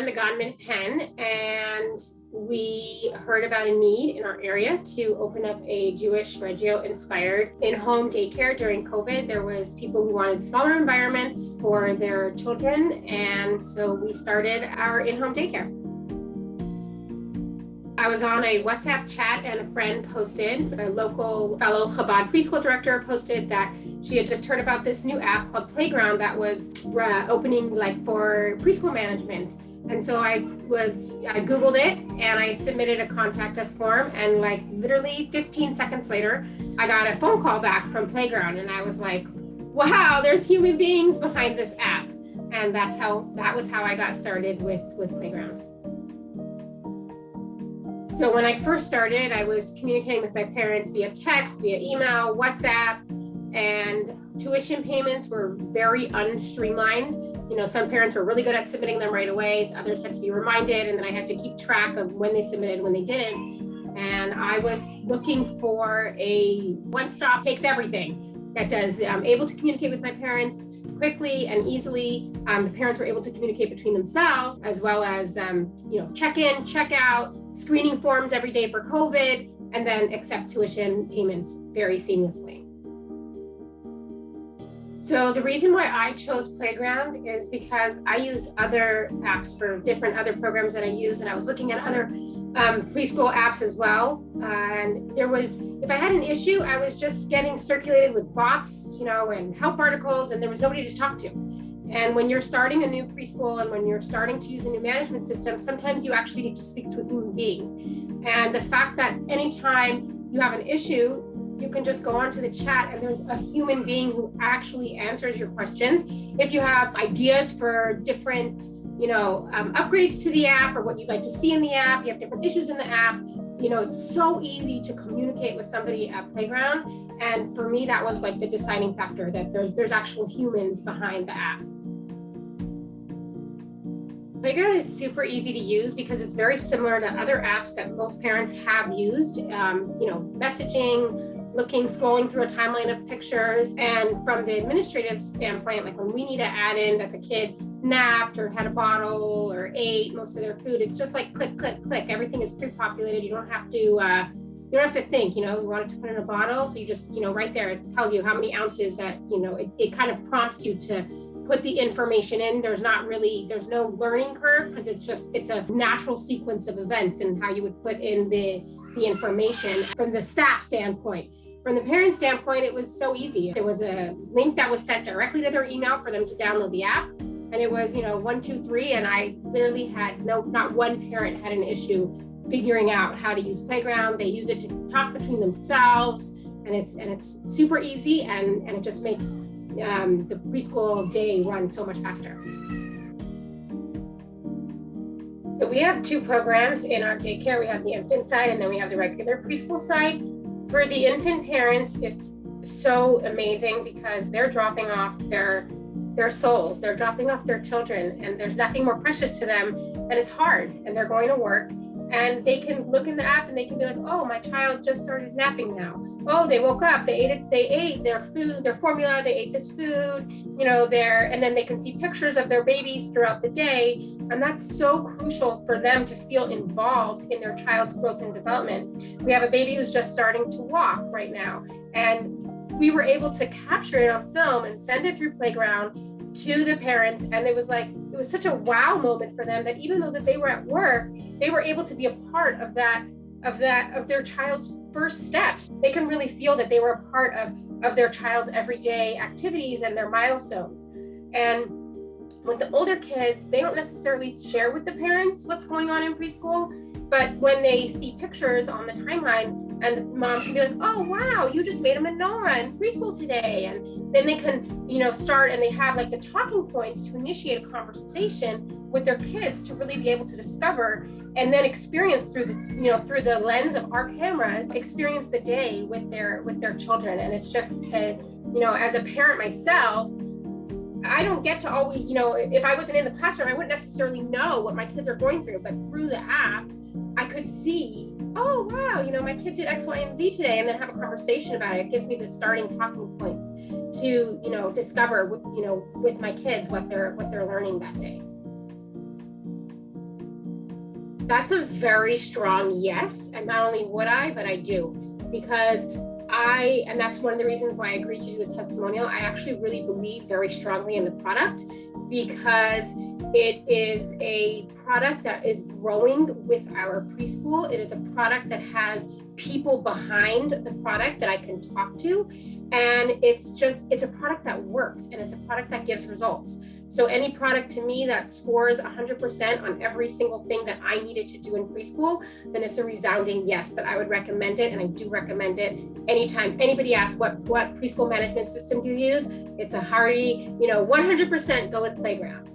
run the Gan MidPen, and we heard about a need in our area to open up a Jewish Reggio-inspired in-home daycare during COVID. There was people who wanted smaller environments for their children, and so we started our in-home daycare. I was on a WhatsApp chat and a friend posted, a local fellow Chabad preschool director posted that she had just heard about this new app called Playground that was opening for preschool management. And so I Googled it and I submitted a contact us form, and literally 15 seconds later, I got a phone call back from Playground, and I was like, wow, there's human beings behind this app. And that was how I got started with Playground. So when I first started, I was communicating with my parents via text, via email, WhatsApp, and tuition payments were very unstreamlined. Some parents were really good at submitting them right away. So others had to be reminded, and then I had to keep track of when they submitted, when they didn't. And I was looking for a one-stop takes everything that does able to communicate with my parents quickly and easily. The parents were able to communicate between themselves, as well as check in, check out, screening forms every day for COVID, and then accept tuition payments very seamlessly. So the reason why I chose Playground is because I use other apps for different other programs that I use, and I was looking at other preschool apps as well. And if I had an issue, I was just getting circulated with bots, and help articles, and there was nobody to talk to. And when you're starting a new preschool and when you're starting to use a new management system, sometimes you actually need to speak to a human being. And the fact that anytime you have an issue, you can just go onto the chat and there's a human being who actually answers your questions. If you have ideas for different, upgrades to the app or what you'd like to see in the app, you have different issues in the app, it's so easy to communicate with somebody at Playground. And for me, that was the deciding factor, that there's actual humans behind the app. Playground is super easy to use because it's very similar to other apps that most parents have used, messaging, scrolling through a timeline of pictures. And from the administrative standpoint, when we need to add in that the kid napped or had a bottle or ate most of their food, it's just click, click, click. Everything is pre-populated. You don't have to think, you want it to put in a bottle. So you just, right there, it tells you how many ounces that, it kind of prompts you to put the information in. There's no learning curve because it's a natural sequence of events and how you would put in the information from the staff standpoint. From the parent standpoint, it was so easy. There was a link that was sent directly to their email for them to download the app. And it was, 1, 2, 3. And I literally had not one parent had an issue figuring out how to use Playground. They use it to talk between themselves, and it's super easy, and it just makes the preschool day run so much faster. So we have two programs in our daycare. We have the infant side, and then we have the regular preschool side. For the infant parents, it's so amazing because they're dropping off their souls. They're dropping off their children, and there's nothing more precious to them, and it's hard, and they're going to work. And they can look in the app and they can be like, oh, my child just started napping now. Oh, they woke up, they ate their food, their formula, they ate this food, and then they can see pictures of their babies throughout the day. And that's so crucial for them to feel involved in their child's growth and development. We have a baby who's just starting to walk right now. And we were able to capture it on film and send it through Playground to the parents, and it was such a wow moment for them that even though that they were at work, they were able to be a part of their child's first steps. They can really feel that they were a part of their child's everyday activities and their milestones. And with the older kids, they don't necessarily share with the parents what's going on in preschool, but when they see pictures on the timeline, and the moms can be like, oh, wow, you just made a menorah in preschool today. And then they can, start, and they have the talking points to initiate a conversation with their kids to really be able to discover and then experience through the lens of our cameras, experience the day with their children. And it's just, as a parent myself, I don't get to always, if I wasn't in the classroom, I wouldn't necessarily know what my kids are going through, but through the app, I could see, oh, wow, my kid did X, Y, and Z today, and then have a conversation about it. It gives me the starting talking points to, discover, with my kids what they're learning that day. That's a very strong yes. And not only would I, but I do, because and that's one of the reasons why I agreed to do this testimonial. I actually really believe very strongly in the product, because it is a product that is growing with our preschool. It is a product that has people behind the product that I can talk to. And it's a product that works, and it's a product that gives results. So any product to me that scores 100% on every single thing that I needed to do in preschool, then it's a resounding yes, that I would recommend it. And I do recommend it anytime anybody asks what preschool management system do you use, it's a hearty, 100% go with Playground.